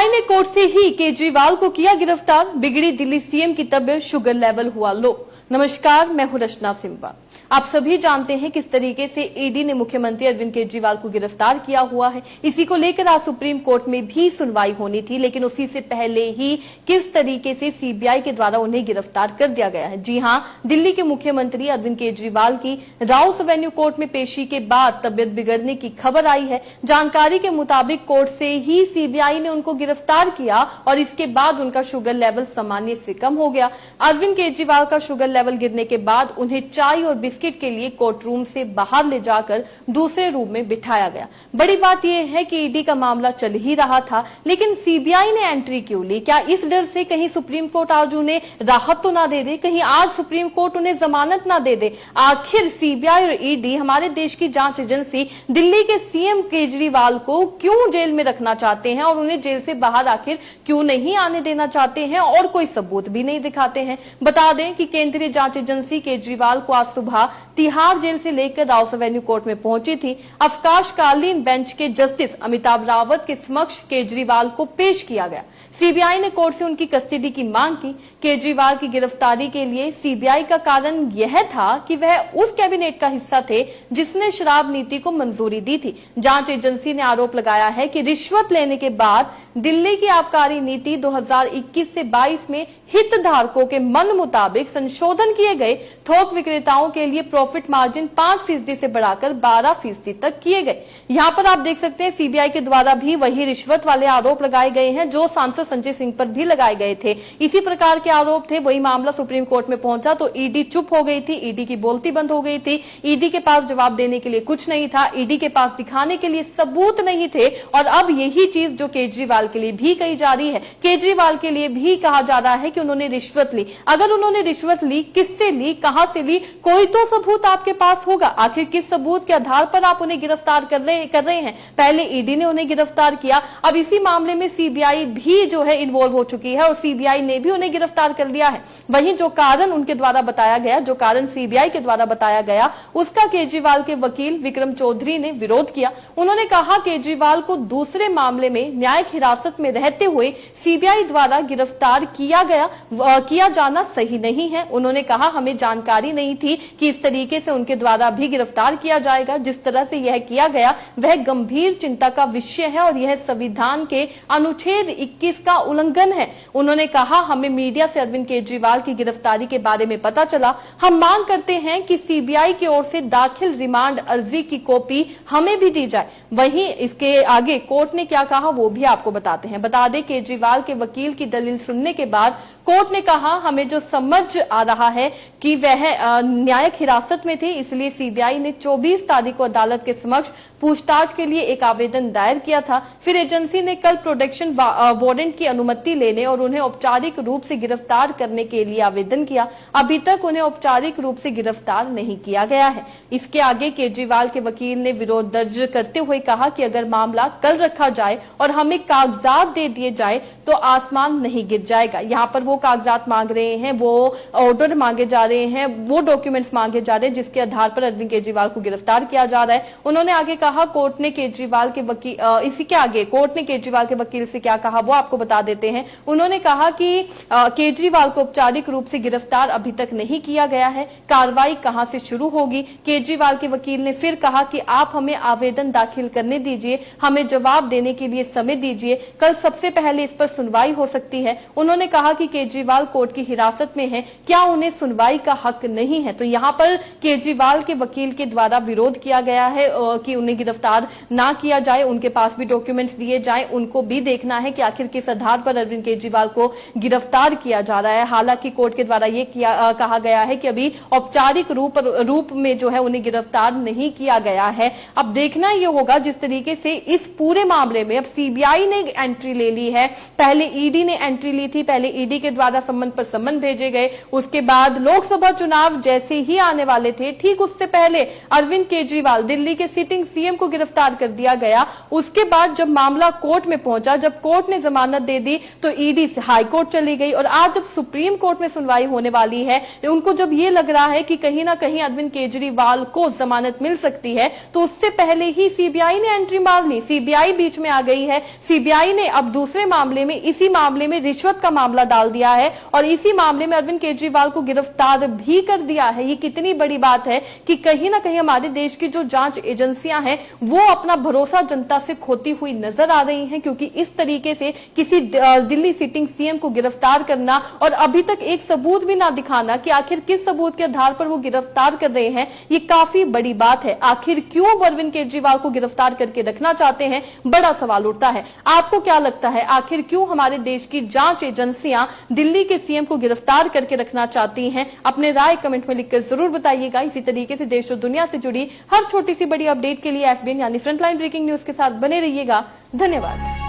ने कोर्ट से ही केजरीवाल को किया गिरफ्तार, बिगड़ी दिल्ली सीएम की तबीयत, शुगर लेवल हुआ लो। नमस्कार, मैं हूं रचना सिम्बा। आप सभी जानते हैं किस तरीके से ईडी ने मुख्यमंत्री अरविंद केजरीवाल को गिरफ्तार किया हुआ है। इसी को लेकर आज सुप्रीम कोर्ट में भी सुनवाई होनी थी, लेकिन उसी से पहले ही किस तरीके से सीबीआई के द्वारा उन्हें गिरफ्तार कर दिया गया है। जी हां, दिल्ली के मुख्यमंत्री अरविंद केजरीवाल की राउस एवेन्यू कोर्ट में पेशी के बाद तबियत बिगड़ने की खबर आई है। जानकारी के मुताबिक कोर्ट से ही सीबीआई ने उनको गिरफ्तार किया और इसके बाद उनका शुगर लेवल सामान्य से कम हो गया। अरविंद केजरीवाल का शुगर लेवल गिरने के बाद उन्हें चाय और बिस्किट के लिए कोर्ट रूम से बाहर ले जाकर दूसरे रूम में बिठाया गया। बड़ी बात यह है कि ईडी का मामला चल ही रहा था, लेकिन सीबीआई ने एंट्री क्यों ली? क्या इस डर से कहीं सुप्रीम कोर्ट आज उन्हें राहत तो ना दे दे, कहीं आज सुप्रीम कोर्ट उन्हें जमानत ना दे दे? आखिर सीबीआई और ईडी, हमारे देश की जांच एजेंसी, दिल्ली के सीएम केजरीवाल को क्यों जेल में रखना चाहते हैं और उन्हें जेल से बाहर आखिर क्यों नहीं आने देना चाहते हैं और कोई सबूत भी नहीं दिखाते हैं? बता दें कि केंद्रीय जांच एजेंसी केजरीवाल को आज सुबह तिहाड़ जेल से लेकर राउस एवेन्यू कोर्ट में पहुंची थी। अवकाशकालीन बेंच के जस्टिस अमिताभ रावत के समक्ष केजरीवाल को पेश किया गया। सीबीआई ने कोर्ट से उनकी कस्टडी की मांग की। केजरीवाल की गिरफ्तारी के लिए सीबीआई का कारण यह था कि वह उस कैबिनेट का हिस्सा थे जिसने शराब नीति को मंजूरी दी थी। जांच एजेंसी ने आरोप लगाया है कि रिश्वत लेने के बाद दिल्ली की आबकारी नीति 2021 से 22 में हितधारकों के मन मुताबिक संशोधन किए गए। थोक विक्रेताओं के लिए प्रॉफिट मार्जिन 5% से बढ़ाकर 12% तक किए गए। यहां पर आप देख सकते हैं सीबीआई के द्वारा भी वही रिश्वत वाले आरोप लगाए गए हैं जो सांसद संजय सिंह पर भी लगाए गए थे। इसी प्रकार के आरोप थे। वही मामला सुप्रीम कोर्ट में पहुंचा तो ईडी चुप हो गई थी, ईडी की बोलती बंद हो गई थी। ईडी के पास जवाब देने के लिए कुछ नहीं था, ईडी के पास दिखाने के लिए सबूत नहीं थे। और अब यही चीज जो केजरीवाल के लिए भी कही जा रही है, केजरीवाल के लिए भी कहा जा रहा है कि उन्होंने रिश्वत ली। अगर उन्होंने रिश्वत ली, किससे ली, कहां से ली, कोई तो सबूत आपके पास होगा। आखिर किस सबूत के आधार पर आप उन्हें गिरफ्तार कर रहे हैं? पहले ईडी ने उन्हें गिरफ्तार किया, अब इसी मामले में सीबीआई भी जो है इन्वॉल्व हो चुकी है और सीबीआई ने भी उन्हें गिरफ्तार कर लिया है। वहीं जो कारण उनके द्वारा बताया गया, जो कारण सीबीआई के द्वारा बताया गया, उसका केजरीवाल के वकील विक्रम चौधरी ने विरोध किया। उन्होंने कहा केजरीवाल को दूसरे मामले में न्यायिक हिरासत में रहते हुए सीबीआई द्वारा गिरफ्तार किया जाना सही नहीं है। उन्होंने कहा हमें जानकारी नहीं थी कि इस तरीके से उनके द्वारा भी गिरफ्तार किया जाएगा। जिस तरह से यह किया गया वह गंभीर चिंता का विषय है और यह संविधान के अनुच्छेद 21 का उल्लंघन है। उन्होंने कहा हमें मीडिया से अरविंद केजरीवाल की गिरफ्तारी के बारे में पता चला। हम मांग करते हैं कि सीबीआई की ओर से दाखिल रिमांड अर्जी की कॉपी हमें भी दी जाए। वहीं इसके आगे कोर्ट ने क्या कहा वो भी आपको बताते हैं। बता दें केजरीवाल के वकील की दलील सुनने के बाद कोर्ट ने कहा हमें जो समझ आ रहा है कि वह न्यायिक हिरासत में थे, इसलिए सीबीआई ने 24 तारीख को अदालत के समक्ष पूछताछ के लिए एक आवेदन दायर किया था। फिर एजेंसी ने कल प्रोटेक्शन वारंट की अनुमति लेने और उन्हें औपचारिक रूप से गिरफ्तार करने के लिए आवेदन किया। अभी तक उन्हें औपचारिक रूप से गिरफ्तार नहीं किया गया है। इसके आगे केजरीवाल के वकील ने विरोध दर्ज करते हुए कहा कि अगर मामला कल रखा जाए और हमें कागजात दे दिए जाए तो आसमान नहीं गिर जाएगा। यहाँ पर वो कागजात मांग रहे हैं, वो ऑर्डर मांगे जा रहे हैं, वो डॉक्यूमेंट्स मांगे जा रहे हैं जिसके आधार पर अरविंद केजरीवाल को गिरफ्तार किया जा रहा है। उन्होंने आगे कहा कोर्ट ने केजरीवाल के वकील इसी के आगे कोर्ट ने केजरीवाल के वकील से क्या कहा वो आपको बता देते हैं। उन्होंने कहा कि केजरीवाल को औपचारिक रूप से गिरफ्तार अभी तक नहीं किया गया है, कार्रवाई कहां से शुरू होगी? केजरीवाल के वकील ने फिर कहा कि आप हमें आवेदन दाखिल करने दीजिए, हमें जवाब देने के लिए समय दीजिए, कल सबसे पहले इस पर सुनवाई हो सकती है। उन्होंने कहा कि केजरीवाल कोर्ट की हिरासत में है, क्या उन्हें सुनवाई का हक नहीं है? तो यहाँ पर केजरीवाल के वकील के द्वारा विरोध किया गया है कि उन्हें गिरफ्तार ना किया जाए, उनके पास भी डॉक्यूमेंट्स दिए जाएं, उनको भी देखना है कि आखिर किस आधार पर अरविंद केजरीवाल को गिरफ्तार किया जा रहा है। हालांकि कोर्ट के द्वारा ये कहा गया है कि अभी औपचारिक रूप में जो है उन्हें गिरफ्तार नहीं किया गया है। अब देखना यह होगा जिस तरीके से इस पूरे मामले में अब सीबीआई ने एंट्री ले ली है, पहले ईडी ने एंट्री ली थी, पहले ईडी के द्वारा सम्मन पर सम्मन भेजे गए, उसके बाद लोकसभा चुनाव जैसे ही आने वाले थे ठीक उससे पहले अरविंद केजरीवाल दिल्ली के सिटिंग सीएम सीएम को गिरफ्तार कर दिया गया। उसके बाद जब मामला कोर्ट में पहुंचा, जब कोर्ट ने जमानत दे दी तो ईडी से हाई कोर्ट चली गई और आज जब सुप्रीम कोर्ट में सुनवाई होने वाली है, उनको जब ये लग रहा है कि कहीं ना कहीं अरविंद केजरीवाल को जमानत मिल सकती है, तो उससे पहले ही सीबीआई ने एंट्री मार ली। सीबीआई बीच में आ गई है। सीबीआई ने अब दूसरे मामले में, इसी मामले में रिश्वत का मामला डाल दिया है और इसी मामले में अरविंद केजरीवाल को गिरफ्तार भी कर दिया है। ये कितनी बड़ी बात है कि कहीं ना कहीं हमारे देश की जो जांच एजेंसियां हैं वो अपना भरोसा जनता से खोती हुई नजर आ रही हैं, क्योंकि इस तरीके से किसी दिल्ली सिटिंग सीएम को गिरफ्तार करना और अभी तक एक सबूत भी ना दिखाना कि आखिर किस सबूत के आधार पर वो गिरफ्तार कर रहे हैं, ये काफी बड़ी बात है। आखिर क्यों वो अरविंद केजरीवाल को गिरफ्तार करके रखना चाहते हैं, बड़ा सवाल उठता है। आपको क्या लगता है, आखिर क्यों हमारे देश की जांच एजेंसियां दिल्ली के सीएम को गिरफ्तार करके रखना चाहती हैं? अपने राय कमेंट में लिखकर जरूर बताइएगा। इसी तरीके से देश और दुनिया से जुड़ी हर छोटी सी बड़ी अपडेट के लिए एफबीएन यानी फ्रंटलाइन ब्रेकिंग न्यूज के साथ बने रहिएगा। धन्यवाद।